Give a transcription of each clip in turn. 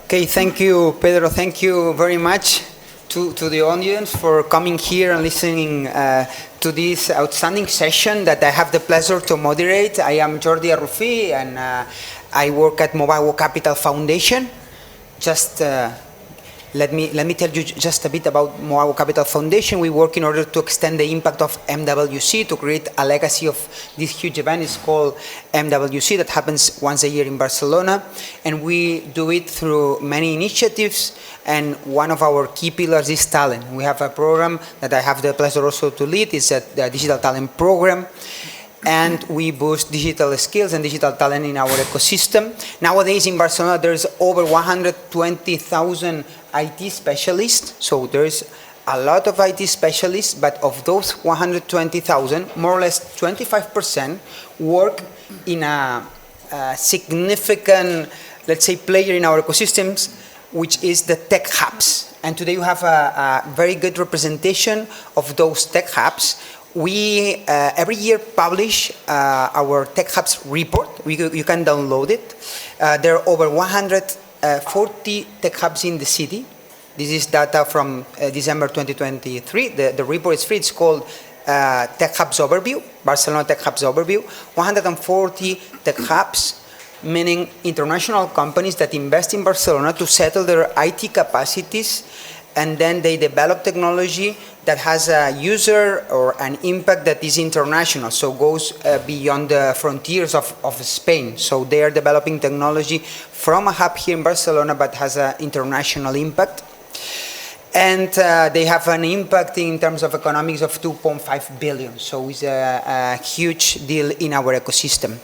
Okay, thank you, Pedro. Thank you very much to the audience for coming here and listening to this outstanding session that I have the pleasure to moderate. I am Jordi Arrufi, and I work at Mobile Capital Foundation. Just let me tell you just a bit about Mobile Capital Foundation. We work in order to extend the impact of MWC to create a legacy of this huge event. It's called MWC that happens once a year in Barcelona, and we do it through many initiatives, and one of our key pillars is talent. We have a program that I have the pleasure also to lead. It's the Digital Talent Program, and we boost digital skills and digital talent in our ecosystem. Nowadays in Barcelona there's over 120,000 IT specialists, so there's a lot of IT specialists, but of those 120,000, more or less 25% work in a significant, let's say, player in our ecosystems, which is the tech hubs. And today we have a very good representation of those tech hubs. We every year publish our Tech Hubs report. You can download it. There are over 140 Tech Hubs in the city. This is data from December 2023. The report is free. It's called Tech Hubs Overview, Barcelona Tech Hubs Overview. 140 Tech Hubs, meaning international companies that invest in Barcelona to settle their IT capacities, and then they develop technology that has a user or an impact that is international, so goes beyond the frontiers of Spain. So they are developing technology from a hub here in Barcelona, but has an international impact. And they have an impact in terms of economics of 2.5 billion. So it's a huge deal in our ecosystem.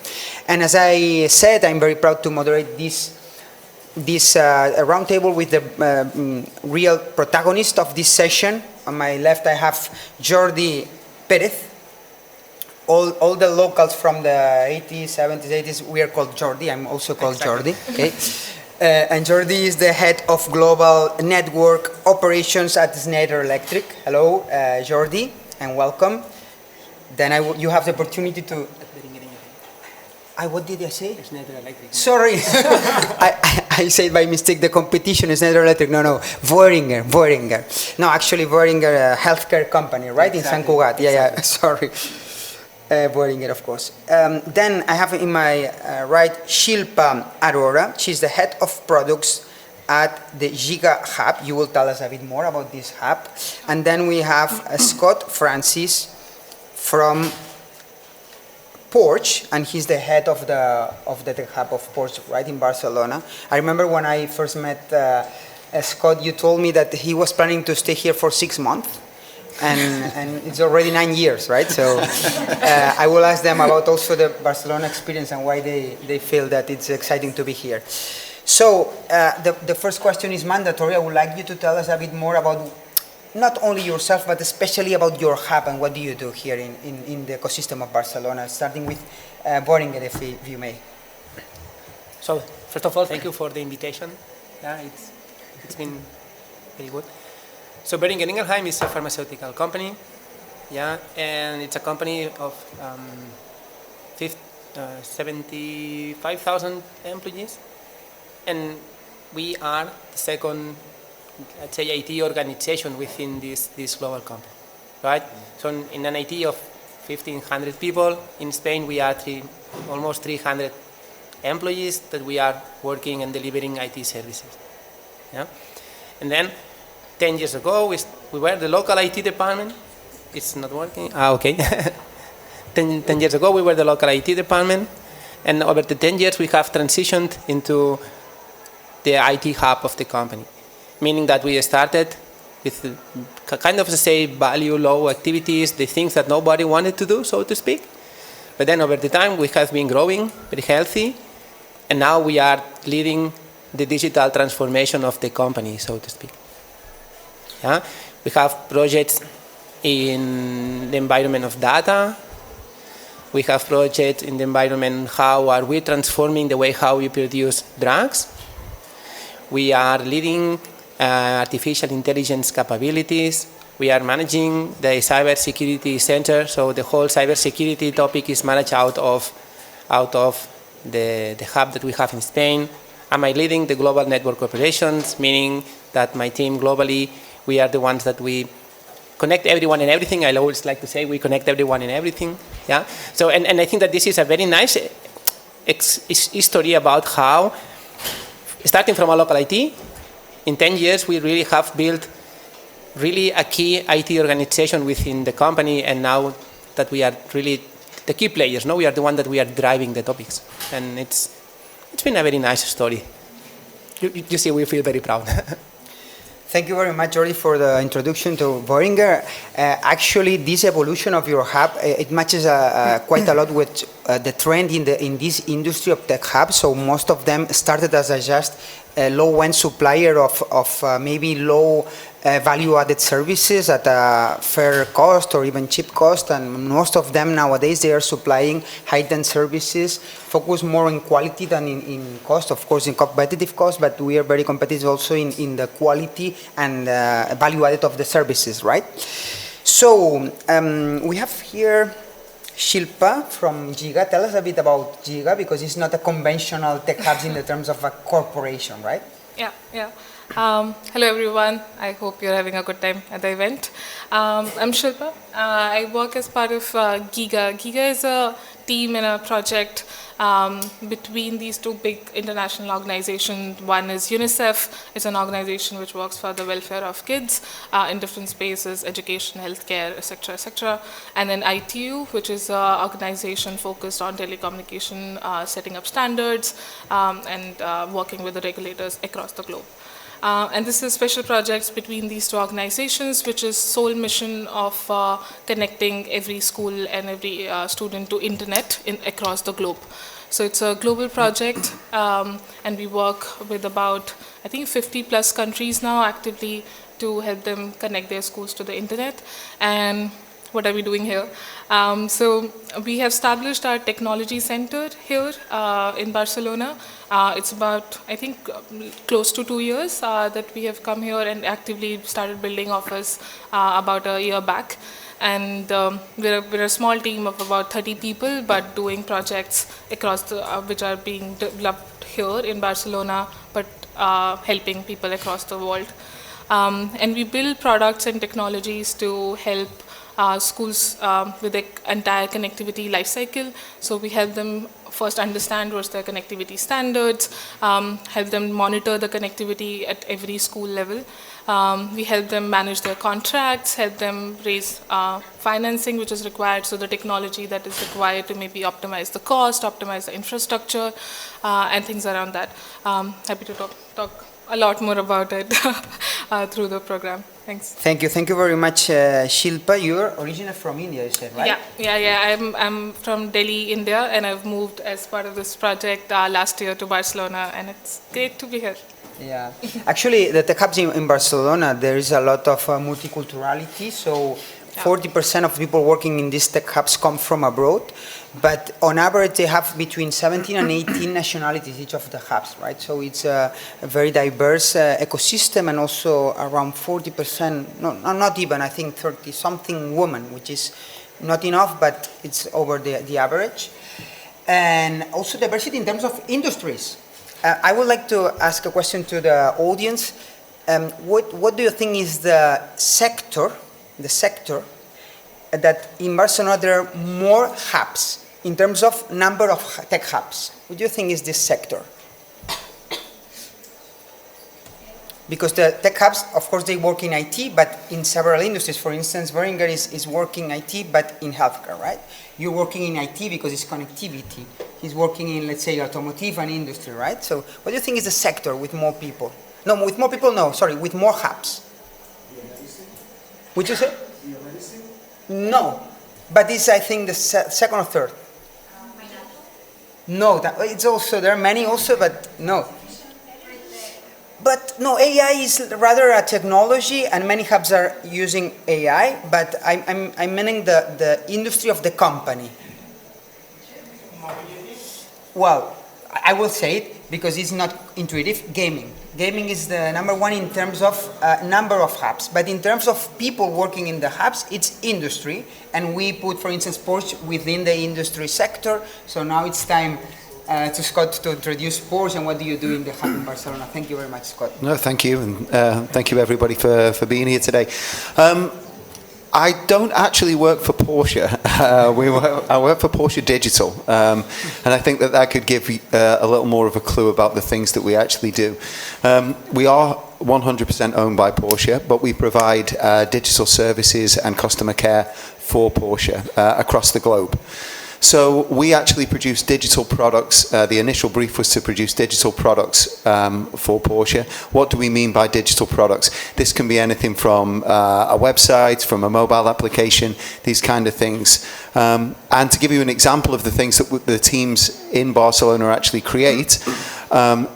And as I said, I'm very proud to moderate this roundtable with the real protagonist of this session. On my left, I have Jordi Perez. All the locals from the 80s, 70s, 80s, we are called Jordi. I'm also called Jordi. Okay. And Jordi is the head of global network operations at Schneider Electric. Hello, Jordi, and welcome. Then you have the opportunity to... what did I say? Schneider Electric. Sorry, I said by mistake the competition is Schneider Electric. No, Voeringer. No, actually Voeringer, a healthcare company, right? Exactly. In Sant Cugat. Exactly. Yeah, sorry. Voeringer, of course. Then I have in my right Shilpa Arora. She's the head of products at the Giga Hub. You will tell us a bit more about this hub. And then we have Scott Francis from Porsche, and he's the head of the tech hub of Porsche, right, in Barcelona. I remember when I first met Scott, you told me that he was planning to stay here for 6 months, and it's already 9 years, right? So I will ask them about also the Barcelona experience and why they feel that it's exciting to be here. So the first question is mandatory. I would like you to tell us a bit more about not only yourself, but especially about your hub and what do you do here in the ecosystem of Barcelona, starting with Voeringer, if you may. So, first of all, thank you for the invitation. Yeah, it's been very good. So, Boehringer Ingelheim is a pharmaceutical company, yeah, and it's a company of 75,000 employees, and we are the second, let's say, IT organization within this global company, right? So in an IT of 1,500 people in Spain, we are almost 300 employees that we are working and delivering IT services. Yeah, and then 10 years ago, we were the local IT department. It's not working. Okay. 10 years ago, we were the local IT department, and over the 10 years, we have transitioned into the IT hub of the company. Meaning that we started with kind of, say, value low activities, the things that nobody wanted to do, so to speak. But then over the time, we have been growing, very healthy, and now we are leading the digital transformation of the company, so to speak. Yeah? We have projects in the environment of data. We have projects in the environment, how are we transforming the way how we produce drugs. We are leading artificial intelligence capabilities. We are managing the cybersecurity center, so the whole cybersecurity topic is managed out of the hub that we have in Spain. am I leading the global network operations, meaning that my team globally, we are the ones that we connect everyone and everything. I always like to say we connect everyone and everything. Yeah. So and I think that this is a very nice history about how, starting from a local IT, in 10 years we really have built really a key IT organization within the company, and now that we are really the key players, no, we are the one that we are driving the topics, and it's been a very nice story. You see, we feel very proud. Thank you very much, Jordi, for the introduction to Boehringer. Actually, this evolution of your hub, it matches quite a lot with the trend in this industry of tech hubs. So most of them started as just a low-end supplier of maybe low value-added services at a fair cost or even cheap cost, and most of them nowadays they are supplying high-end services, focus more on quality than in cost, of course in competitive cost, but we are very competitive also in the quality and value-added of the services, right? So we have here Shilpa from Giga. Tell us a bit about Giga, because it's not a conventional tech hubs in the terms of a corporation, right? Yeah. Hello everyone, I hope you're having a good time at the event. I'm Shilpa. I work as part of Giga. Giga is a team and a project between these two big international organizations. One is UNICEF. It's an organization which works for the welfare of kids in different spaces, education, healthcare, etc., etc. And then ITU, which is an organization focused on telecommunication, setting up standards and working with the regulators across the globe. And this is special projects between these two organizations, which is sole mission of connecting every school and every student to internet across the globe. So it's a global project, and we work with about, I think, 50 plus countries now actively to help them connect their schools to the internet. And what are we doing here? So we have established our technology center here in Barcelona. It's about, I think, close to 2 years that we have come here and actively started building office about a year back. And we're a small team of about 30 people, but doing projects across which are being developed here in Barcelona, but helping people across the world. And we build products and technologies to help schools with the entire connectivity lifecycle. So we help them first understand what's their connectivity standards, help them monitor the connectivity at every school level. We help them manage their contracts, help them raise financing which is required, so the technology that is required to maybe optimize the cost, optimize the infrastructure, and things around that. Happy to talk a lot more about it through the program. Thanks. Thank you very much, Shilpa. You're originally from India, you said, right? Yeah. I'm from Delhi, India, and I've moved as part of this project last year to Barcelona, and it's great to be here. Yeah, actually, the tech hubs in Barcelona, there is a lot of multiculturality. So 40% of people working in these tech hubs come from abroad, but on average they have between 17 and 18 nationalities each of the hubs, right? So it's a very diverse ecosystem, and also around 40%, not even, I think 30-something women, which is not enough, but it's over the average. And also diversity in terms of industries. I would like to ask a question to the audience. What do you think is the sector that in Barcelona there are more hubs in terms of number of tech hubs? What do you think is this sector? Because the tech hubs, of course, they work in IT, but in several industries. For instance, Boehringer is working IT, but in healthcare, right? You're working in IT because it's connectivity. He's working in, let's say, automotive and industry, right? So what do you think is the sector with more people? No, with more people, no, sorry, with more hubs. Would you say? No, but it's, I think, the second or third. No, it's also, there are many also, but no. But no, AI is rather a technology, and many hubs are using AI, but I'm meaning the industry of the company. Well, I will say it because it's not intuitive. Gaming. Gaming is the number one in terms of number of hubs, but in terms of people working in the hubs, it's industry, and we put, for instance, sports within the industry sector. So now it's time to Scott to introduce Porsche and what do you do in the hub in Barcelona. Thank you very much, Scott. No, thank you, and thank you everybody for being here today. I don't actually work for Porsche. I work for Porsche Digital, and I think that could give you a little more of a clue about the things that we actually do. We are 100% owned by Porsche, but we provide digital services and customer care for Porsche across the globe. So we actually produce digital products. The initial brief was to produce digital products for Porsche. What do we mean by digital products? This can be anything from a website, from a mobile application, these kind of things. And to give you an example of the things that the teams in Barcelona actually create,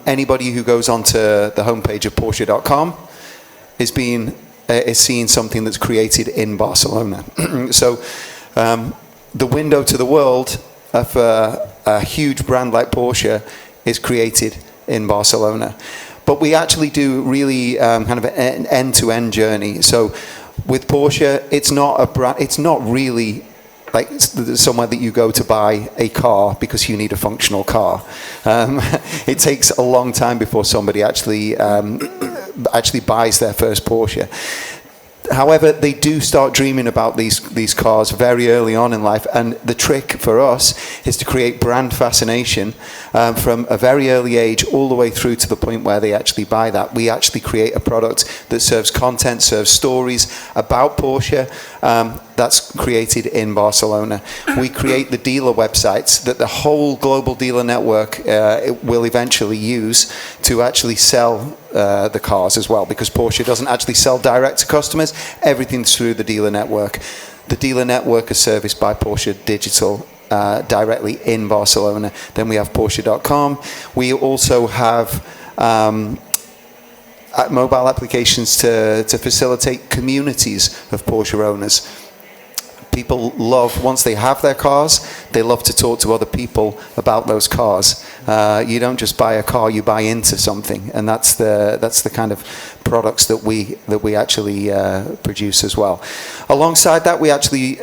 anybody who goes onto the homepage of Porsche.com is seeing something that's created in Barcelona. So the window to the world of a huge brand like Porsche is created in Barcelona. But we actually do really kind of an end-to-end journey. So with Porsche, it's not really like somewhere that you go to buy a car because you need a functional car. It takes a long time before somebody actually buys their first Porsche. However, they do start dreaming about these cars very early on in life, and the trick for us is to create brand fascination from a very early age all the way through to the point where they actually buy that. We actually create a product that serves content, serves stories about Porsche that's created in Barcelona. We create the dealer websites that the whole global dealer network will eventually use to actually sell the cars as well, because Porsche doesn't actually sell direct to customers. Everything's through the dealer network. The dealer network is serviced by Porsche Digital directly in Barcelona. Then we have Porsche.com. We also have mobile applications to facilitate communities of Porsche owners. People love, once they have their cars, they love to talk to other people about those cars. You don't just buy a car, you buy into something, and that's the kind of products that we actually produce as well. Alongside that, we actually,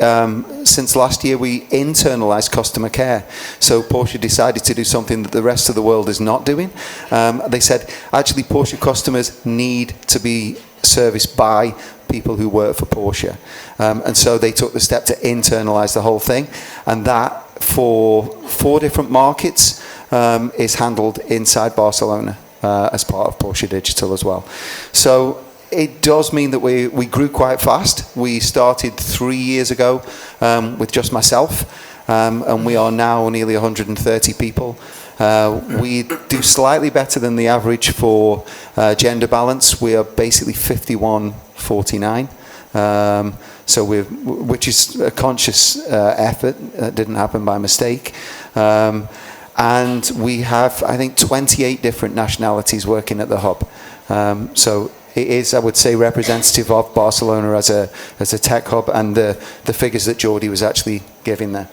since last year, we internalized customer care. So Porsche decided to do something that the rest of the world is not doing. They said, actually, Porsche customers need to be serviced by people who work for Porsche. And so they took the step to internalize the whole thing. And that, for 4 different markets, is handled inside Barcelona as part of Porsche Digital as well. So it does mean that we grew quite fast. We started 3 years ago with just myself, and we are now nearly 130 people. We do slightly better than the average for gender balance. We are basically 51-49. So which is a conscious effort. That didn't happen by mistake. And we have, I think, 28 different nationalities working at the hub. So it is, I would say, representative of Barcelona as a tech hub, and the figures that Jordi was actually giving there.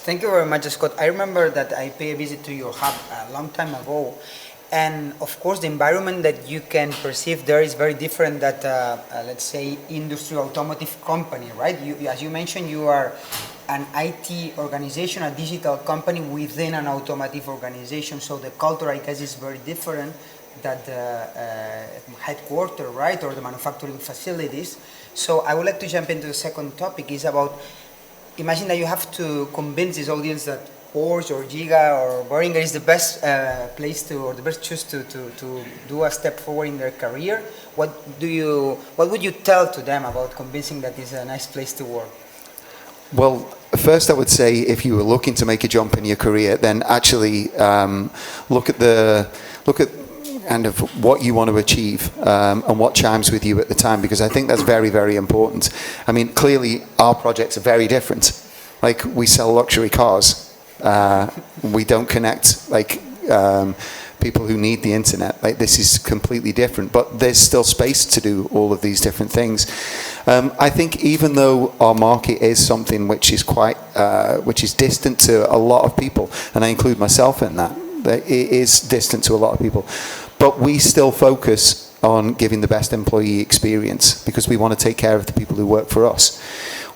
Thank you very much, Scott. I remember that I paid a visit to your hub a long time ago. And of course, the environment that you can perceive there is very different that, let's say, industrial automotive company, right? As you mentioned, you are an IT organization, a digital company within an automotive organization. So the culture, I guess, is very different than the headquarters, right, or the manufacturing facilities. So I would like to jump into the second topic. Is about, imagine that you have to convince this audience that Porsche or Giga or Boehringer is the best place to, or the best choice to do a step forward in their career. What would you tell to them about convincing that it's a nice place to work? Well, first I would say, if you were looking to make a jump in your career, then actually look at kind of what you want to achieve and what chimes with you at the time, because I think that's very, very important. I mean, clearly our projects are very different. Like, we sell luxury cars. We don't connect like people who need the internet. Like, this is completely different, but there's still space to do all of these different things. I think even though our market is something which is quite, which is distant to a lot of people, and I include myself in that, it is distant to a lot of people, but we still focus on giving the best employee experience because we want to take care of the people who work for us.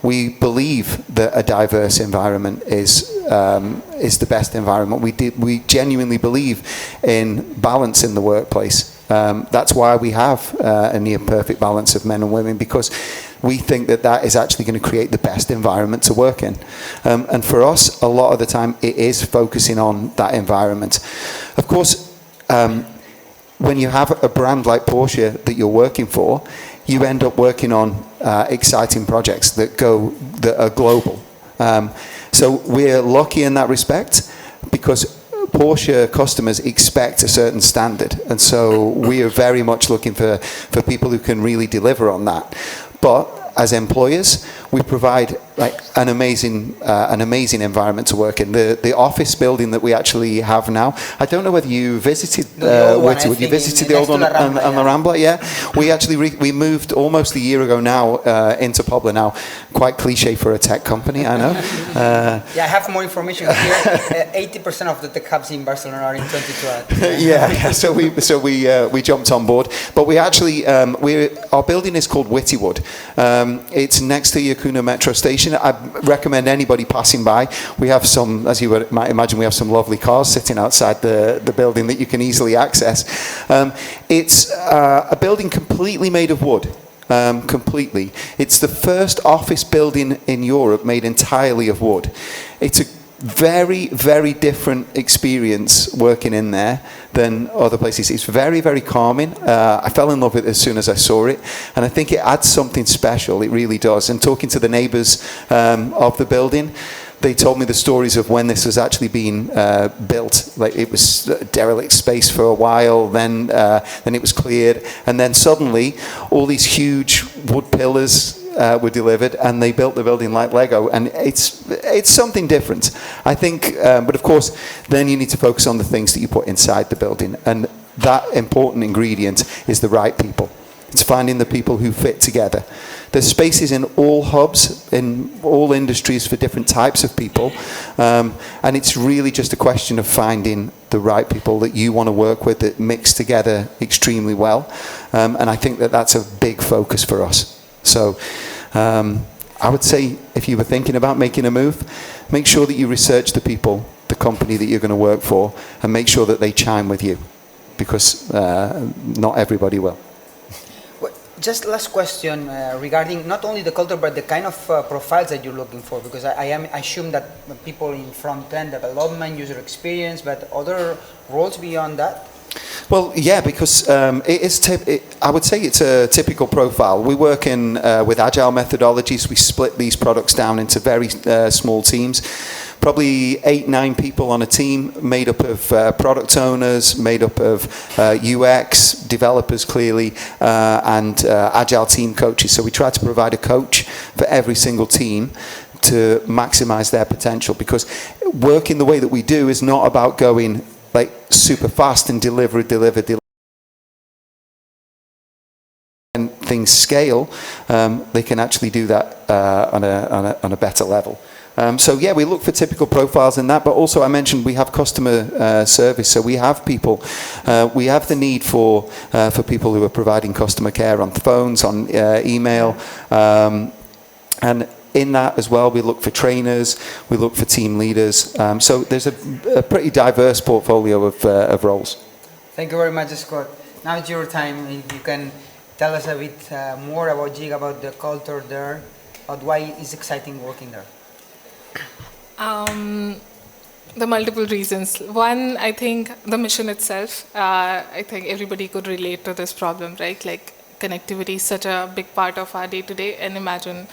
We believe that a diverse environment is is the best environment. We genuinely believe in balance in the workplace. That's why we have a near perfect balance of men and women, because we think that that is actually going to create the best environment to work in. And for us, a lot of the time, it is focusing on that environment. Of course, when you have a brand like Porsche that you're working for, you end up working on exciting projects that are global. So we're lucky in that respect, because Porsche customers expect a certain standard, and so we are very much looking for people who can really deliver on that. But as employers, we provide like an amazing environment to work in. The office building that we actually have now, I don't know whether you visited Wittywood. You visited the old one on the Rambla, yeah? We actually we moved almost a year ago now into Pobla now. Quite cliche for a tech company, I know. Yeah, I have more information here. 80% of the tech hubs in Barcelona are in 2012. Yeah. So we jumped on board, but we actually our building is called Wittywood. It's next to Yakuna Metro Station. I recommend anybody passing by. We have some, as you might imagine, we have some lovely cars sitting outside the building that you can easily access. It's a building completely made of wood. Completely. It's the first office building in Europe made entirely of wood. It's a very, very different experience working in there than other places. It's very, very calming. I fell in love with it as soon as I saw it, and I think it adds something special. It really does. And talking to the neighbours of the building, they told me the stories of when this was actually being built. Like, it was a derelict space for a while, then it was cleared, and then suddenly all these huge wood pillars were delivered, and they built the building like Lego, and it's something different, I think. But of course, then you need to focus on the things that you put inside the building, and that important ingredient is the right people. It's finding the people who fit together. There's spaces in all hubs, in all industries for different types of people, and it's really just a question of finding the right people that you want to work with, that mix together extremely well, and I think that that's a big focus for us. So I would say, if you were thinking about making a move, make sure that you research the people, the company that you're going to work for, and make sure that they chime with you, because not everybody will. Just last question regarding not only the culture, but the kind of profiles that you're looking for, because I assume that people in front-end development, user experience, but other roles beyond that? Well, yeah, because I would say it's a typical profile. We work with agile methodologies. We split these products down into very small teams. Probably 8-9 people on a team, made up of product owners, made up of UX, developers clearly, and agile team coaches. So we try to provide a coach for every single team to maximize their potential, because working the way that we do is not about going like super fast and deliver, and things scale. They can actually do that on a better level. So yeah, we look for typical profiles in that, but also I mentioned we have customer service, so we have people. We have the need for people who are providing customer care on phones, on email, and in that as well, we look for trainers, we look for team leaders. So there's a pretty diverse portfolio of roles. Thank you very much, Scott. Now it's your time. If you can tell us a bit more about Giga, about the culture there, about why it's exciting working there. The multiple reasons. One, I think the mission itself. I think everybody could relate to this problem, right? Like, connectivity is such a big part of our day-to-day, and imagine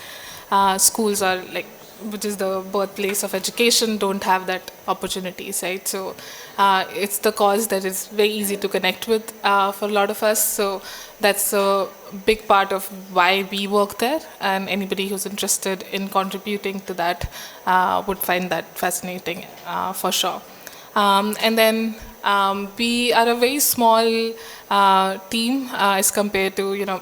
schools are like, which is the birthplace of education, don't have that opportunities, right? So it's the cause that is very easy to connect with for a lot of us. So that's a big part of why we work there, and anybody who's interested in contributing to that would find that fascinating for sure. And then we are a very small team as compared to,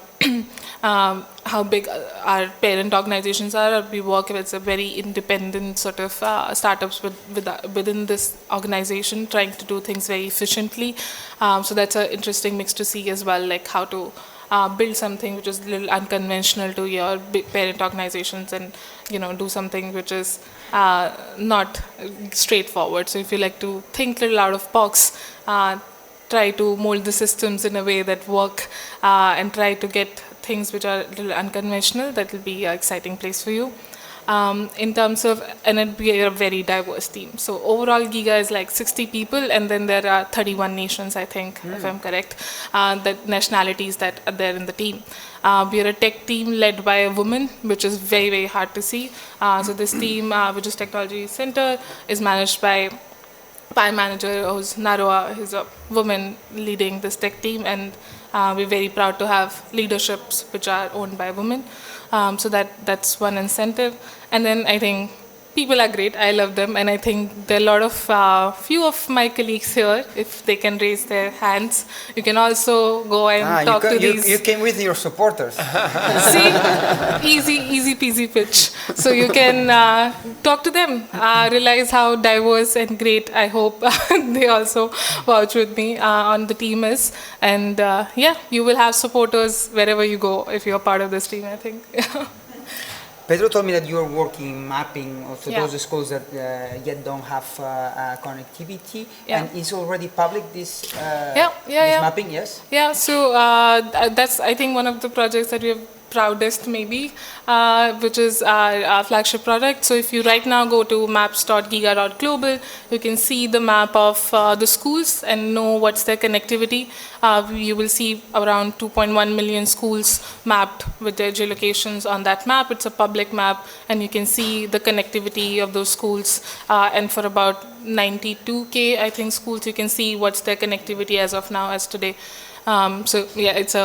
how big our parent organizations are. We work with a very independent sort of startups within this organization, trying to do things very efficiently. So that's an interesting mix to see as well, like how to build something which is a little unconventional to your parent organizations, and do something which is not straightforward. So if you like to think a little out of box, try to mold the systems in a way that work, and try to get things which are a little unconventional, that will be an exciting place for you. In terms of, and we are a very diverse team. So overall Giga is like 60 people, and then there are 31 nations, I think, if I'm correct, the nationalities that are there in the team. We are a tech team led by a woman, which is very, very hard to see. So this team, which is Technology Center, is managed by my manager, who's Narua, who's a woman leading this tech team, and we're very proud to have leaderships which are owned by women. So that's one incentive. And then I think people are great. I love them, and I think there are a lot of few of my colleagues here. If they can raise their hands, you can also go and talk to these. You came with your supporters. See, easy peasy pitch. So you can talk to them, realize how diverse and great, I hope they also vouch with me on the team is. And you will have supporters wherever you go if you're part of this team, I think. Pedro told me that you are working in mapping also those schools that yet don't have connectivity, and is already public this mapping, yes? Yeah, so that's, I think, one of the projects that we have proudest maybe, which is our flagship product. So if you right now go to maps.giga.global, you can see the map of the schools and know what's their connectivity. You will see around 2.1 million schools mapped with their geolocations on that map. It's a public map, and you can see the connectivity of those schools. And for about 92K, I think, schools, you can see what's their connectivity as of now, as today. So yeah, it's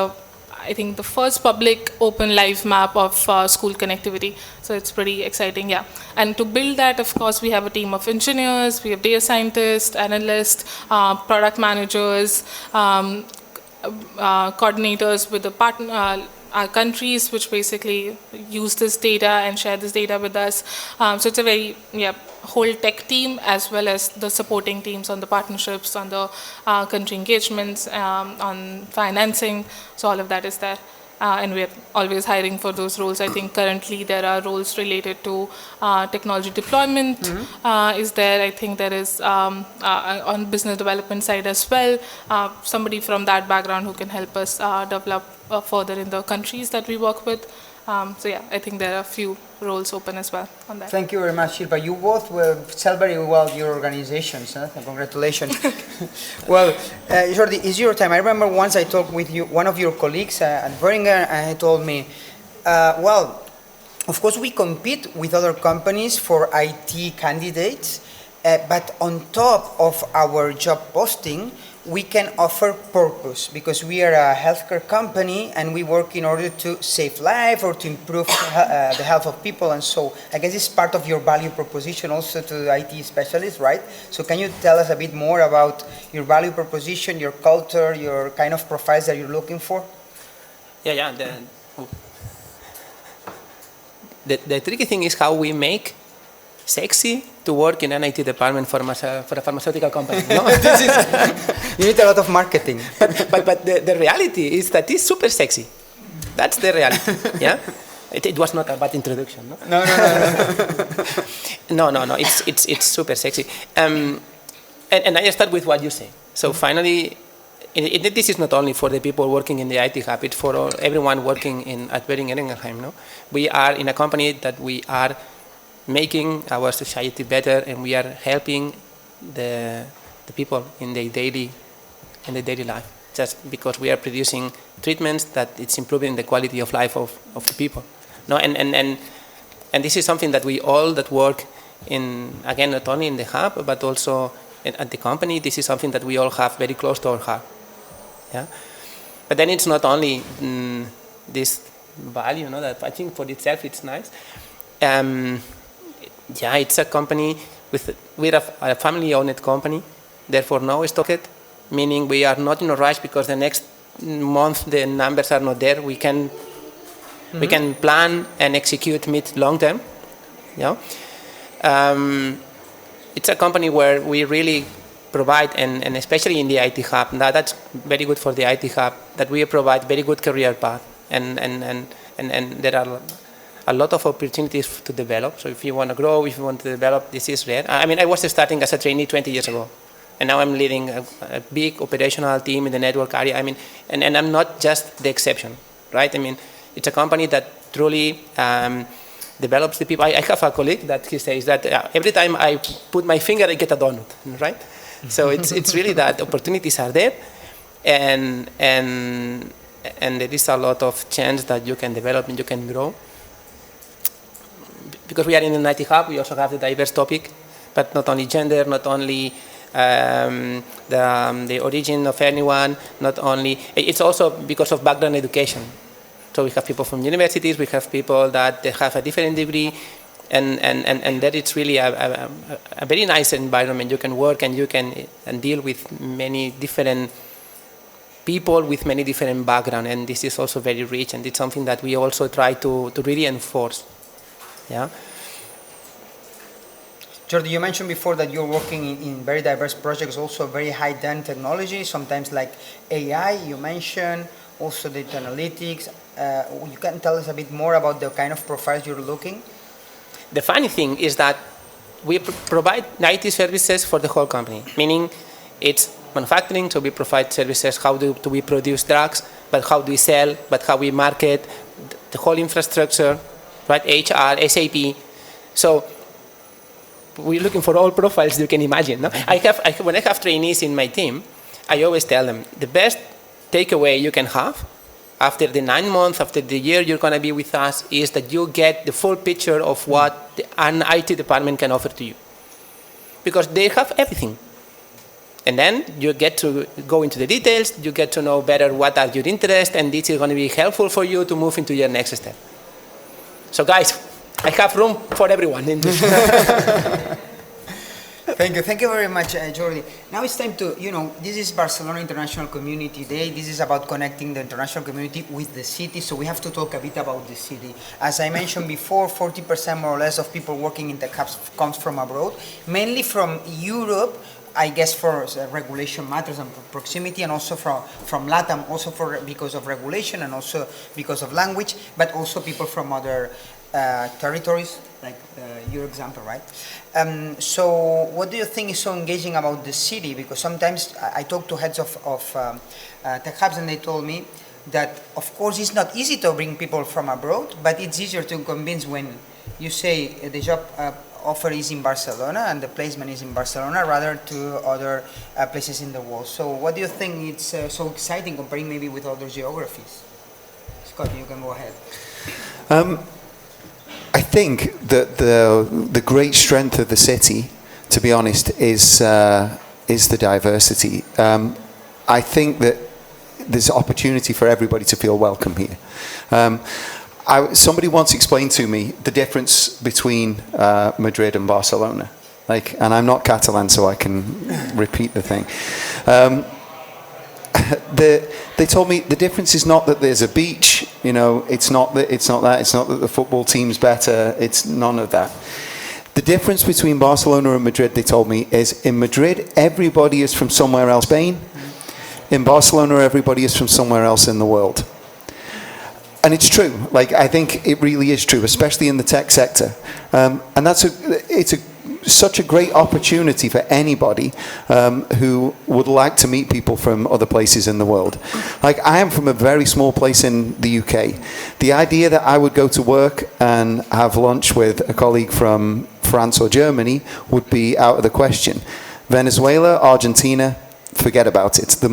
I think the first public open live map of school connectivity. So it's pretty exciting, yeah. And to build that, of course, we have a team of engineers, we have data scientists, analysts, product managers, coordinators with the partner, our countries, which basically use this data and share this data with us. So it's a very whole tech team, as well as the supporting teams on the partnerships, on the country engagements, on financing. So all of that is there. And we're always hiring for those roles. I think currently there are roles related to technology deployment is there. I think there is on business development side as well, somebody from that background who can help us develop further in the countries that we work with. So yeah, I think there are a few roles open as well on that. Thank you very much, Shilpa. You both sell very well your organizations. Congratulations. Well, Jordi, it's your time. I remember once I talked with you, one of your colleagues at Veringer, and he told me, well, of course we compete with other companies for IT candidates, but on top of our job posting, we can offer purpose, because we are a healthcare company and we work in order to save life or to improve the health of people. And so I guess it's part of your value proposition also to the IT specialists, right? So can you tell us a bit more about your value proposition, your culture, your kind of profiles that you're looking for? Yeah. The tricky thing is how we make sexy to work in an IT department for a pharmaceutical company. No? You need a lot of marketing. But the reality is that it's super sexy. That's the reality. Yeah, it was not a bad introduction. No. No. It's super sexy. And I start with what you say. So finally, this is not only for the people working in the IT hub. It's for everyone working at Veringer Ingelheim. No, we are in a company that we are making our society better, and we are helping the people in their daily life, just because we are producing treatments that it's improving the quality of life of the people. No, and this is something that we all that work in, again, not only in the hub but also at the company. This is something that we all have very close to our heart. Yeah, but then it's not only this value, that I think for itself it's nice. Yeah, it's a company we're a family-owned company, therefore no stock, meaning we are not in a rush because the next month the numbers are not there. We can plan and execute mid-long term. Yeah, it's a company where we really provide, and especially in the IT hub, that's very good for the IT hub, that we provide very good career path, and there are a lot of opportunities to develop. So if you want to grow, if you want to develop, this is rare. I mean, I was starting as a trainee 20 years ago, and now I'm leading a big operational team in the network area. I mean, and I'm not just the exception, right? I mean, it's a company that truly develops the people. I have a colleague that he says that every time I put my finger, I get a donut, right? So it's really that opportunities are there, and there is a lot of chance that you can develop and you can grow. Because we are in an IT hub, we also have the diverse topic, but not only gender, not only the origin of anyone, not only, it's also because of background education. So we have people from universities, we have people that they have a different degree, and that it's really a very nice environment. You can work and you can deal with many different people with many different backgrounds, and this is also very rich, and it's something that we also try to really enforce. Yeah. Jordi, you mentioned before that you're working in very diverse projects, also very high-end technology, sometimes like AI, you mentioned, also data analytics. You can tell us a bit more about the kind of profiles you're looking? The funny thing is that we provide IT services for the whole company, meaning it's manufacturing, so we provide services, how do we produce drugs, but how do we sell, but how we market, the whole infrastructure, right? HR, SAP. So we're looking for all profiles you can imagine. No? When I have trainees in my team, I always tell them the best takeaway you can have after the 9 months, after the year you're going to be with us, is that you get the full picture of what an IT department can offer to you. Because they have everything. And then you get to go into the details, you get to know better what are your interests, and this is going to be helpful for you to move into your next step. So guys, I have room for everyone in this. Thank you very much, Jordi. Now it's time to, this is Barcelona International Community Day. This is about connecting the international community with the city, so we have to talk a bit about the city. As I mentioned before, 40% more or less of people working in tech hubs comes from abroad, mainly from Europe, I guess for regulation matters and proximity, and also from LATAM, also because of regulation and also because of language, but also people from other territories, like your example, right? So what do you think is so engaging about the city? Because sometimes I talk to heads of tech hubs, and they told me that, of course, it's not easy to bring people from abroad, but it's easier to convince when you say the job offer is in Barcelona and the placement is in Barcelona rather to other places in the world. So what do you think it's so exciting comparing maybe with other geographies? Scott, you can go ahead. I think that the great strength of the city, to be honest, is the diversity. I think that there's opportunity for everybody to feel welcome here. Somebody once explained to me the difference between Madrid and Barcelona. And I'm not Catalan, so I can repeat the thing. They told me the difference is not that there's a beach, it's not that the football team's better, it's none of that. The difference between Barcelona and Madrid, they told me, is in Madrid, everybody is from somewhere else. Spain, in Barcelona, everybody is from somewhere else in the world. And it's true. I think it really is true, especially in the tech sector. And it's such a great opportunity for anybody who would like to meet people from other places in the world. I am from a very small place in the UK. The idea that I would go to work and have lunch with a colleague from France or Germany would be out of the question. Venezuela, Argentina, forget about it. The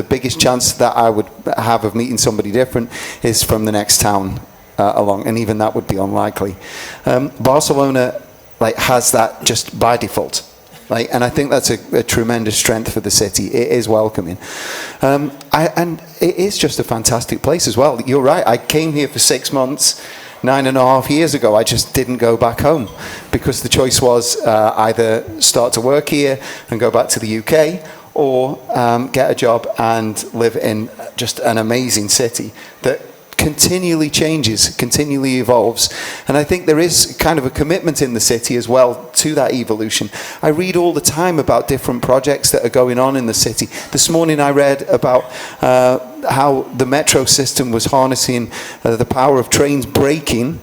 biggest chance that I would have of meeting somebody different is from the next town along, and even that would be unlikely. Barcelona has that just by default, and I think that's a tremendous strength for the city. It is welcoming, and it is just a fantastic place as well. You're right. I came here for 6 months. 9.5 years ago, I just didn't go back home because the choice was either start to work here and go back to the UK or get a job and live in just an amazing city that continually changes, continually evolves. And I think there is kind of a commitment in the city as well to that evolution. I read all the time about different projects that are going on in the city. This morning I read about how the metro system was harnessing the power of trains braking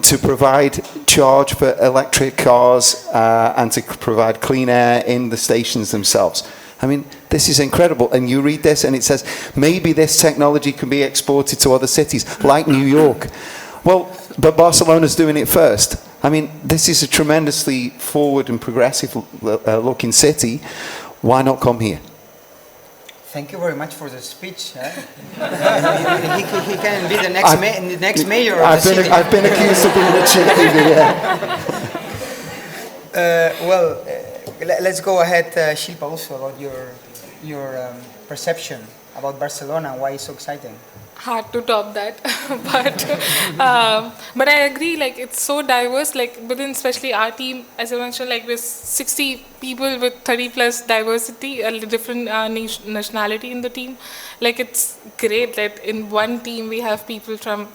to provide charge for electric cars and to provide clean air in the stations themselves. I mean, this is incredible. And you read this and it says, maybe this technology can be exported to other cities, like New York. Well, but Barcelona's doing it first. I mean, this is a tremendously forward and progressive looking city. Why not come here? Thank you very much for the speech. He can be the next mayor of the city. I've been accused of being a cheerleader, yeah. Let's go ahead, Shilpa, also about your perception about Barcelona and why it's so exciting. Hard to top that, but I agree. Like, it's so diverse. Like, within especially our team, as I mentioned, like with 60 people with 30 plus diversity, a different nationality in the team. Like, it's great that in one team we have people from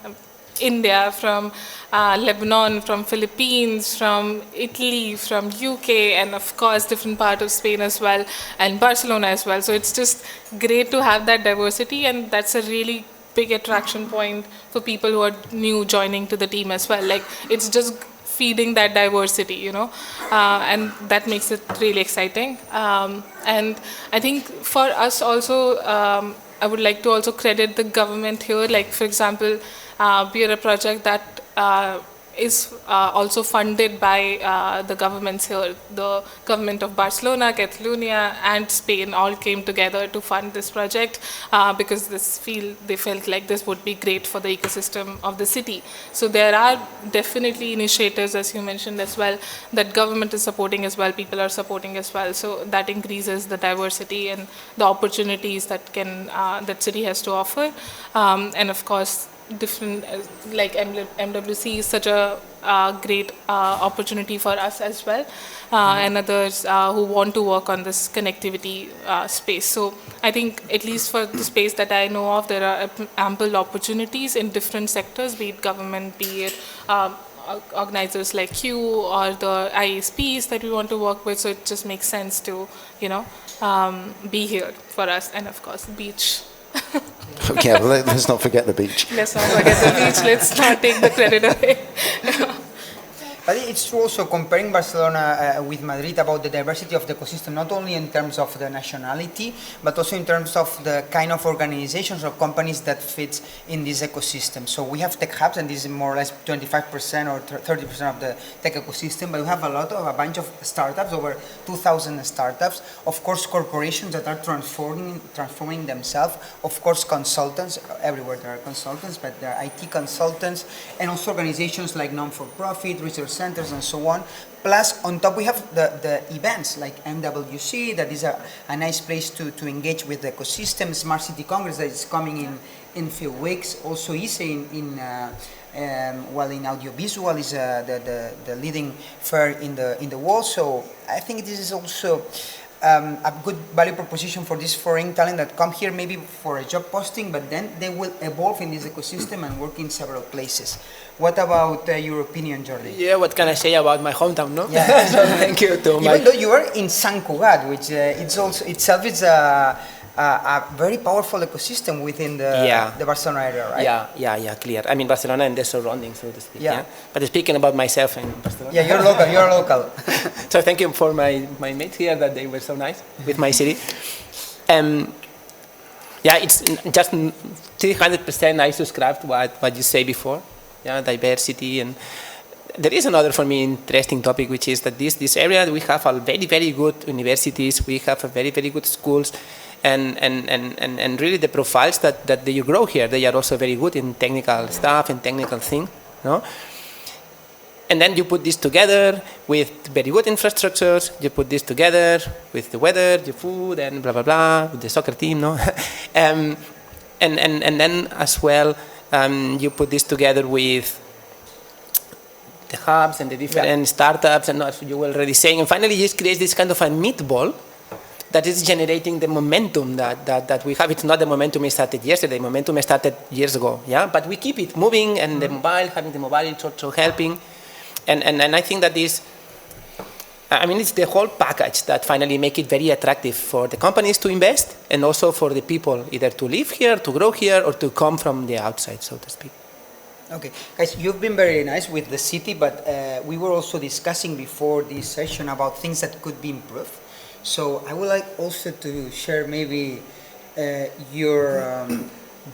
India, from Lebanon, from Philippines, from Italy, from UK, and of course different part of Spain as well, and Barcelona as well. So it's just great to have that diversity, and that's a really big attraction point for people who are new joining to the team as well. Like, it's just feeding that diversity, you know, and that makes it really exciting. And I think for us also, I would like to also credit the government here. Like, for example, we are a project that is also funded by the governments here. The government of Barcelona, Catalonia, and Spain all came together to fund this project because they felt like this would be great for the ecosystem of the city. So there are definitely initiatives, as you mentioned as well, that government is supporting as well, people are supporting as well. So that increases the diversity and the opportunities that that city has to offer. And of course, different, like MWC is such a great opportunity for us as well, and others who want to work on this connectivity space. So I think, at least for the space that I know of, there are ample opportunities in different sectors, be it government, be it organizers like you, or the ISPs that we want to work with. So it just makes sense to, you know, be here for us, and of course, the beach. Yeah, well, let's not forget the beach. Let's not forget the beach. Let's not take the credit away. But it's true also comparing Barcelona with Madrid about the diversity of the ecosystem, not only in terms of the nationality, but also in terms of the kind of organizations or companies that fit in this ecosystem. So we have tech hubs, and this is more or less 25% or 30% of the tech ecosystem, but we have a bunch of startups, over 2,000 startups. Of course, corporations that are transforming themselves. Of course, consultants, everywhere there are consultants, but there are IT consultants, and also organizations like non-for-profit, research centers, and so on. Plus, on top, we have the events like MWC, that is a nice place to engage with the ecosystem. Smart City Congress that is coming in a few weeks. Also, ISE in audiovisual is the leading fair in the world. So I think this is also a good value proposition for this foreign talent that come here maybe for a job posting, but then they will evolve in this ecosystem and work in several places. What about your opinion, Jordi? Yeah, what can I say about my hometown, no? Yeah. So thank you to Even though you are in Sant Cugat, which itself is a very powerful ecosystem within the Barcelona area, right? Yeah, clear. I mean, Barcelona and the surroundings, so to speak. Yeah. But speaking about myself in Barcelona. Yeah, you're local. So thank you for my mates here, that they were so nice with my city. Yeah, it's just 300% I subscribe to what you say before. Yeah, diversity, and there is another for me interesting topic, which is that this area, we have a very, very good universities, we have a very, very good schools, and really the profiles that you grow here, they are also very good in technical stuff and technical thing, no? And then you put this together with very good infrastructures, you put this together with the weather, the food, and blah, blah, blah, with the soccer team, no? And then as well, you put this together with the hubs and the different startups, and as you were already saying, and finally just creates this kind of a meatball that is generating the momentum that we have. It's not the momentum we started yesterday. The momentum started years ago, yeah. But we keep it moving, and the mobile, having the mobile, is also helping. And I think that this, I mean, it's the whole package that finally make it very attractive for the companies to invest, and also for the people either to live here, to grow here, or to come from the outside, so to speak. Okay, guys, you've been very nice with the city, but we were also discussing before this session about things that could be improved. So I would like also to share maybe your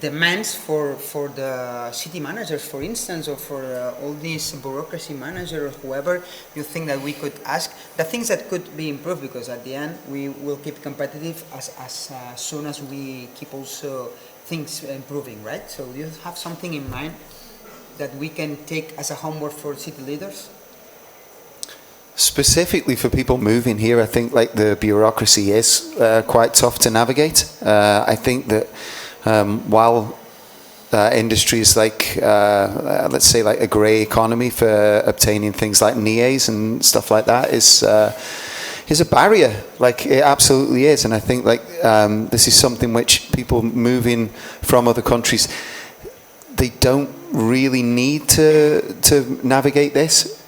demands for the city managers, for instance, or for all these bureaucracy managers, or whoever you think that we could ask, the things that could be improved, because at the end we will keep competitive as soon as we keep also things improving, right? So do you have something in mind that we can take as a homework for city leaders? Specifically for people moving here, I think like the bureaucracy is quite tough to navigate. I think that while industries like, let's say like a grey economy for obtaining things like NIEs and stuff like that is a barrier, like it absolutely is. And I think like this is something which people moving from other countries, they don't really need to navigate this.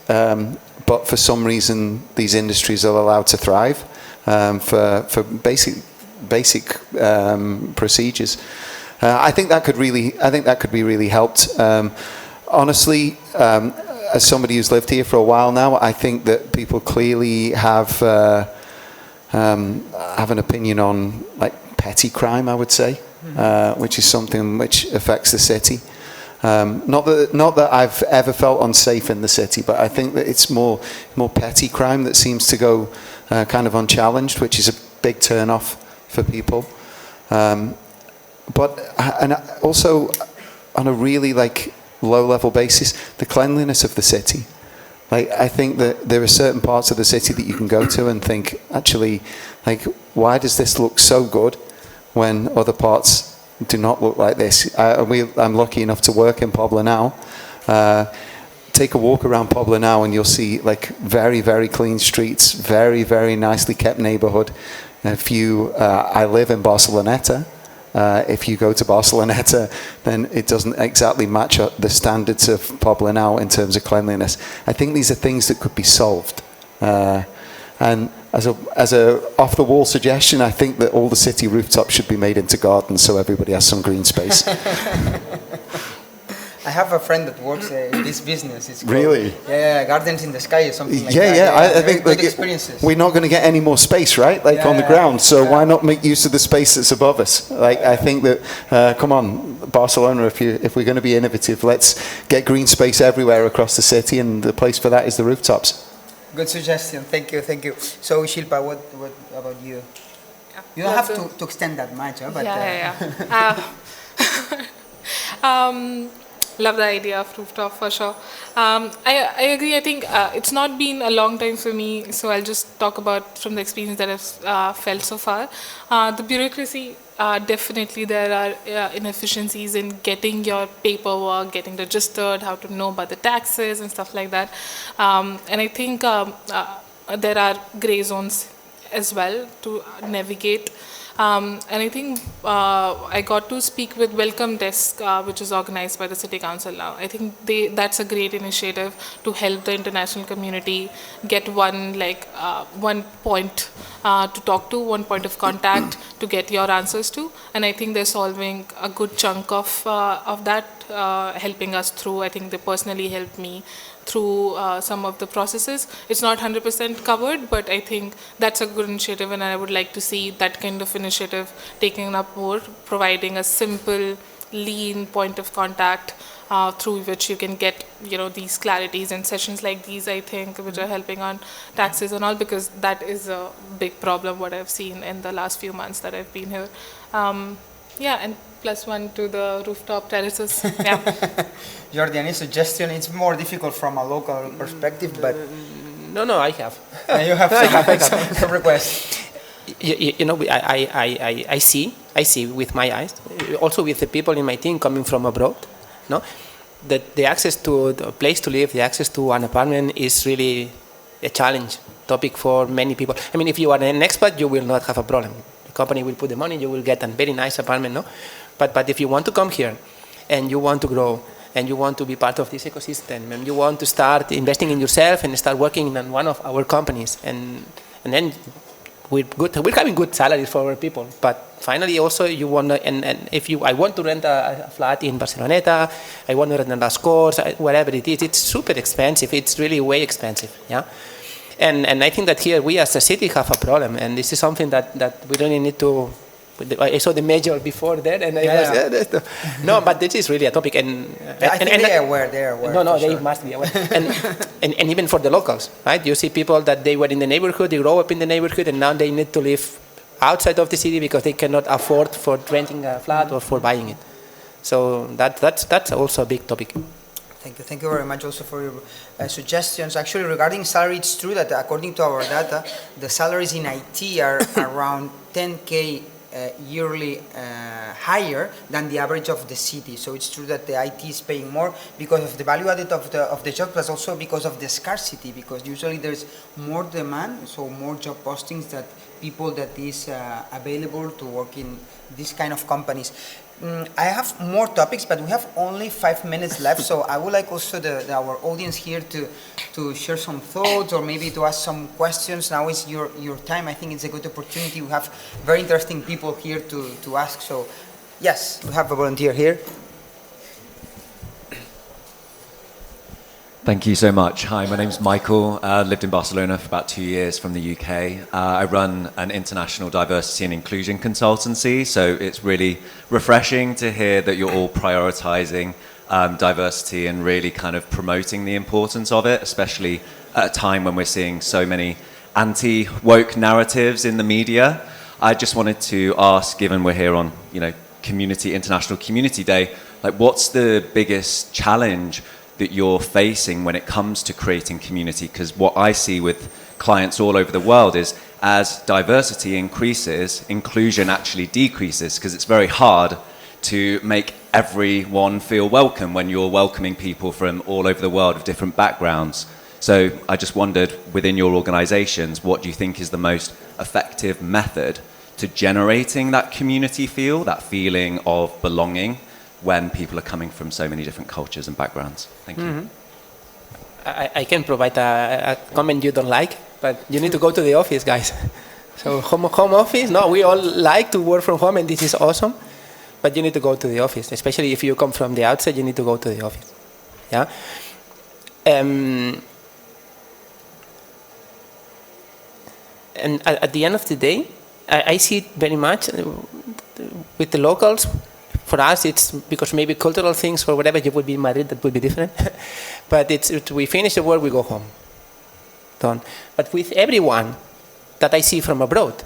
But for some reason, these industries are allowed to thrive for basic procedures. I think that could be really helped. Honestly, as somebody who's lived here for a while now, I think that people clearly have an opinion on like petty crime, I would say, which is something which affects the city. Not that I've ever felt unsafe in the city, but I think that it's more petty crime that seems to go kind of unchallenged, which is a big turn-off for people. But and also on a really like low-level basis, the cleanliness of the city. Like I think that there are certain parts of the city that you can go to and think, actually, like why does this look so good when other parts do not look like this? I'm lucky enough to work in Poblenou. Take a walk around Poblenou and you'll see like very, very clean streets, very, very nicely kept neighborhood. I live in Barcelona.cat. If you go to Barcelona.cat, then it doesn't exactly match up the standards of Poblenou in terms of cleanliness. I think these are things that could be solved. And as a off-the-wall suggestion, I think that all the city rooftops should be made into gardens so everybody has some green space. I have a friend that works in this business. It's called, really? Yeah, Gardens in the Sky or something like that. Yeah. I think good experiences. We're not going to get any more space, right? Like on the ground. So why not make use of the space that's above us? Like I think that, come on, Barcelona, if we're going to be innovative, let's get green space everywhere across the city, and the place for that is the rooftops. Good suggestion. Thank you. So Shilpa, what about you? Yeah, you don't have to extend that much, huh? But, love the idea of rooftop for sure. I agree. I think it's not been a long time for me, so I'll just talk about from the experience that I've felt so far. The bureaucracy, definitely there are inefficiencies in getting your paperwork, getting registered, how to know about the taxes and stuff like that. And I think there are gray zones as well to navigate. And I think I got to speak with Welcome Desk, which is organized by the City Council now. I think that's a great initiative to help the international community get one point to talk to, one point of contact to get your answers to. And I think they're solving a good chunk of that, helping us through. I think they personally helped me through some of the processes. It's not 100% covered, but I think that's a good initiative, and I would like to see that kind of initiative taken up more, providing a simple, lean point of contact through which you can get, these clarities and sessions like these, I think, which are helping on taxes and all, because that is a big problem, what I've seen in the last few months that I've been here. And +1 to the rooftop terraces. Yeah. Jordi, any suggestion? It's more difficult from a local perspective, but... No, I have. You have some requests. I see with my eyes, also with the people in my team coming from abroad, that the access to a place to live, the access to an apartment is really a challenge. topic for many people. I mean, if you are an expat, you will not have a problem. The company will put the money, you will get a very nice apartment, no? But if you want to come here and you want to grow and you want to be part of this ecosystem and you want to start investing in yourself and start working in one of our companies and then we're having good salaries for our people, but finally also you want to, and if I want to rent a flat in Barcelona, I want to rent a Las Corts, whatever it is, it's super expensive, it's really way expensive, yeah? And I think that here we as a city have a problem, and this is something that we really need to. I saw the mayor before there, and I was no, but this is really a topic, and I think they're aware. No, they must be aware, and even for the locals, right? You see people that they were in the neighborhood, they grow up in the neighborhood, and now they need to live outside of the city because they cannot afford for renting a flat or for buying it. So that's also a big topic. Thank you very much also for your suggestions. Actually, regarding salary, it's true that according to our data, the salaries in IT are around 10K yearly higher than the average of the city. So it's true that the IT is paying more because of the value added of the job, but also because of the scarcity, because usually there's more demand, so more job postings that people that is available to work in this kind of companies. I have more topics, but we have only 5 minutes left, so I would like also our audience here to share some thoughts or maybe to ask some questions. Now is your time. I think it's a good opportunity. We have very interesting people here to ask. So, yes, we have a volunteer here. Thank you so much. Hi, my name's Michael. Lived in Barcelona for about 2 years from the UK. I run an international diversity and inclusion consultancy, so it's really refreshing to hear that you're all prioritizing diversity and really kind of promoting the importance of it, especially at a time when we're seeing so many anti-woke narratives in the media. I just wanted to ask, given we're here on, International Community Day, like what's the biggest challenge that you're facing when it comes to creating community? Because what I see with clients all over the world is as diversity increases, inclusion actually decreases, because it's very hard to make everyone feel welcome when you're welcoming people from all over the world of different backgrounds. So I just wondered, within your organizations, what do you think is the most effective method to generating that community feel, that feeling of belonging, when people are coming from so many different cultures and backgrounds? Thank you. Mm-hmm. I can provide a comment you don't like, but you need to go to the office, guys. So home office, no, we all like to work from home and this is awesome, but you need to go to the office, especially if you come from the outside, you need to go to the office. Yeah. And at the end of the day, I see it very much with the locals. For us, it's because maybe cultural things or whatever, you would be in Madrid, that would be different. But we finish the work, we go home. Done. But with everyone that I see from abroad,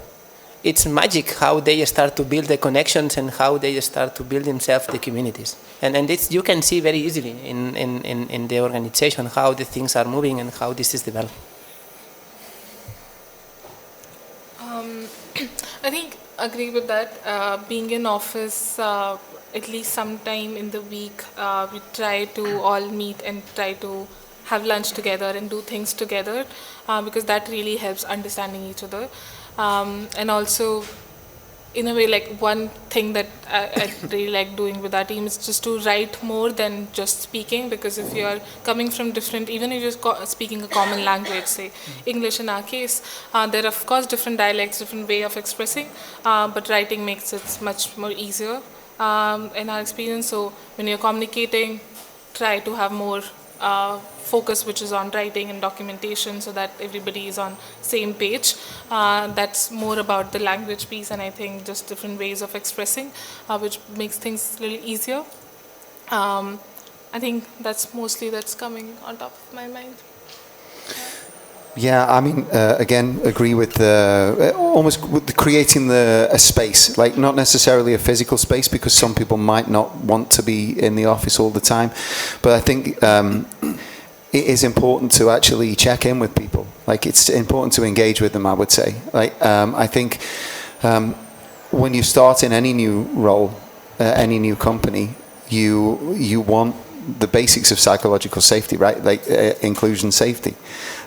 it's magic how they start to build the connections and how they start to build themselves the communities. And this you can see very easily in the organization, how the things are moving and how this is developed. I think agree with that. Being in office, at least sometime in the week, we try to all meet and try to have lunch together and do things together, because that really helps understanding each other. And also, in a way, like one thing that I really like doing with our team is just to write more than just speaking, because if you are coming from different, even if you're speaking a common language, say English in our case, there are of course different dialects, different way of expressing, but writing makes it much more easier in our experience. So when you're communicating, try to have more focus which is on writing and documentation so that everybody is on same page. That's more about the language piece, and I think just different ways of expressing, which makes things a little easier. I think that's coming on top of my mind. Yeah, I mean, again, agree with almost with creating a space, like not necessarily a physical space, because some people might not want to be in the office all the time. But I think it is important to actually check in with people. Like, it's important to engage with them, I would say. Like, I think when you start in any new role, any new company, you want the basics of psychological safety, right? Like inclusion, safety.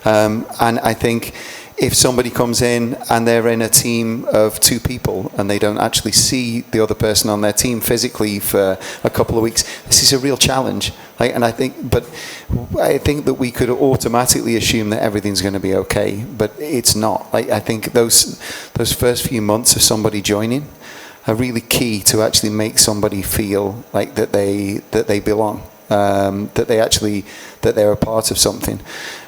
And I think if somebody comes in and they're in a team of 2 people and they don't actually see the other person on their team physically for a couple of weeks, this is a real challenge. And I think that we could automatically assume that everything's going to be okay, but it's not. I think those first few months of somebody joining are really key to actually make somebody feel like that they belong. That they're a part of something.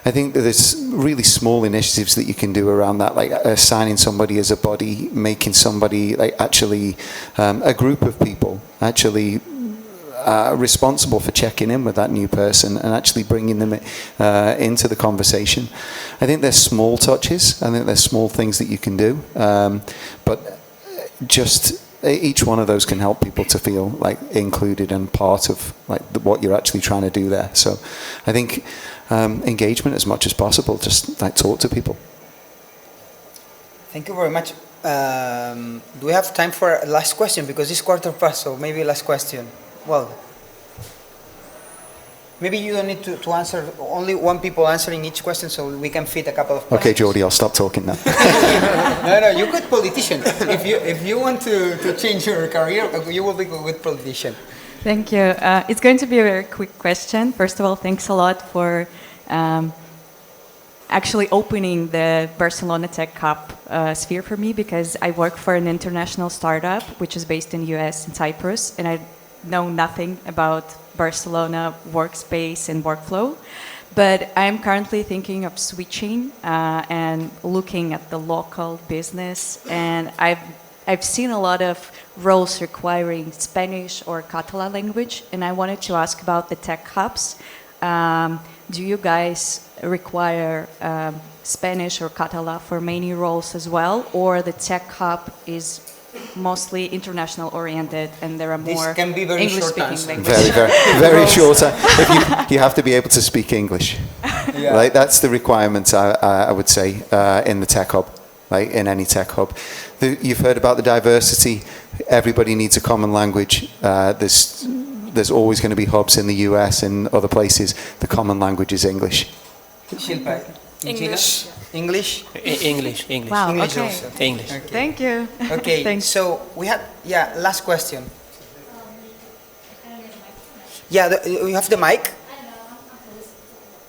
I think that there's really small initiatives that you can do around that, like assigning somebody as a body, making somebody like actually a group of people actually responsible for checking in with that new person and actually bringing them into the conversation. I think there's small touches. I think there's small things that you can do, but just each one of those can help people to feel like included and part of like what you're actually trying to do there. So I think engagement as much as possible, just like talk to people. Thank you very much. Do we have time for a last question? Because it's 1:15, so maybe last question. Well, maybe you don't need to answer, only one people answering each question, so we can fit a couple of questions. Okay, Jordi, I'll stop talking now. No, you're a good politician. If you want to change your career, you will be a good politician. Thank you. It's going to be a very quick question. First of all, thanks a lot for actually opening the Barcelona Tech Hub sphere for me, because I work for an international startup which is based in US and Cyprus, and I know nothing about Barcelona workspace and workflow. But I'm currently thinking of switching and looking at the local business, and I've seen a lot of roles requiring Spanish or Catalan language, and I wanted to ask about the tech hubs. Do you guys require Spanish or Catalan for many roles as well, or the tech hub is mostly international oriented and there are more English-speaking languages? Very short. If you have to be able to speak English, yeah. Right? That's the requirement, I would say, in the tech hub, right? In any tech hub. You've heard about the diversity. Everybody needs a common language. There's always going to be hubs in the US and other places. The common language is English. Shilpa, English. English? English. Wow, English okay. also. English. Okay. Thank you. Okay, Thanks. so we have, last question. You have the mic?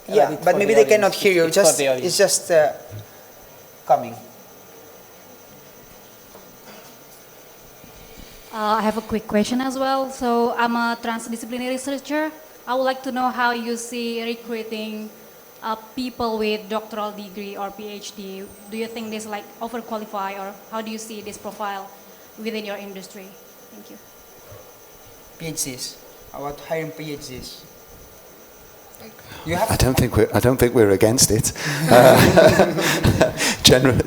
Yeah, but maybe they cannot hear you. It's just coming. I have a quick question as well. So I'm a transdisciplinary researcher. I would like to know how you see recruiting people with doctoral degree or PhD. Do you think this like overqualified, or how do you see this profile within your industry? Thank you. PhDs. How about hiring PhDs? I don't think we're against it.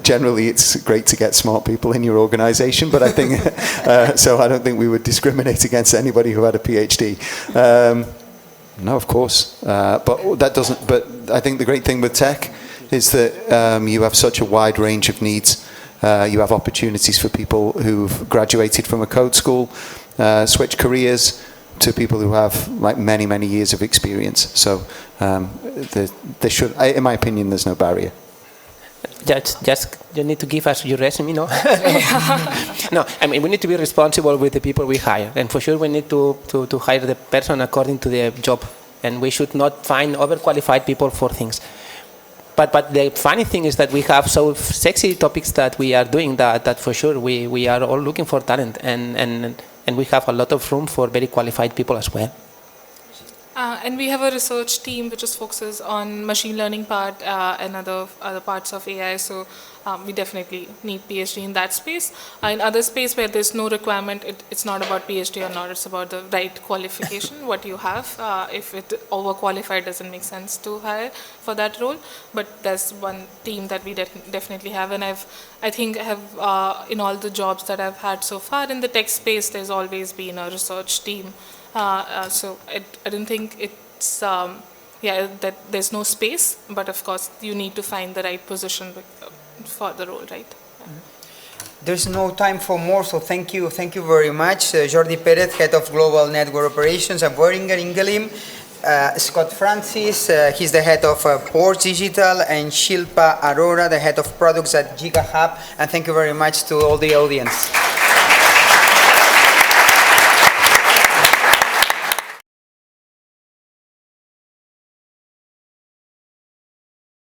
Generally, it's great to get smart people in your organisation, but I think so. I don't think we would discriminate against anybody who had a PhD. No, of course, but that doesn't. But I think the great thing with tech is that you have such a wide range of needs. You have opportunities for people who've graduated from a code school, switch careers, to people who have like many years of experience. So there should, in my opinion, there's no barrier. Just you need to give us your resume, no? No, I mean, we need to be responsible with the people we hire, and for sure we need to hire the person according to their job, and we should not find overqualified people for things. But the funny thing is that we have so sexy topics that we are doing that for sure we are all looking for talent, and we have a lot of room for very qualified people as well. And we have a research team which just focuses on machine learning part and other parts of AI. So we definitely need PhD in that space. In other space where there's no requirement, it's not about PhD or not. It's about the right qualification, what you have. If it overqualified, doesn't make sense to hire for that role. But there's one team that we definitely have, and I think I have in all the jobs that I've had so far in the tech space, there's always been a research team. So I don't think it's that there's no space, but of course you need to find the right position for the role, right? There's no time for more, so thank you very much. Jordi Pérez, Head of Global Network Operations at Boehringer Ingelheim. Scott Francis, he's the head of Port Digital, and Shilpa Arora, the head of products at GigaHub. And thank you very much to all the audience.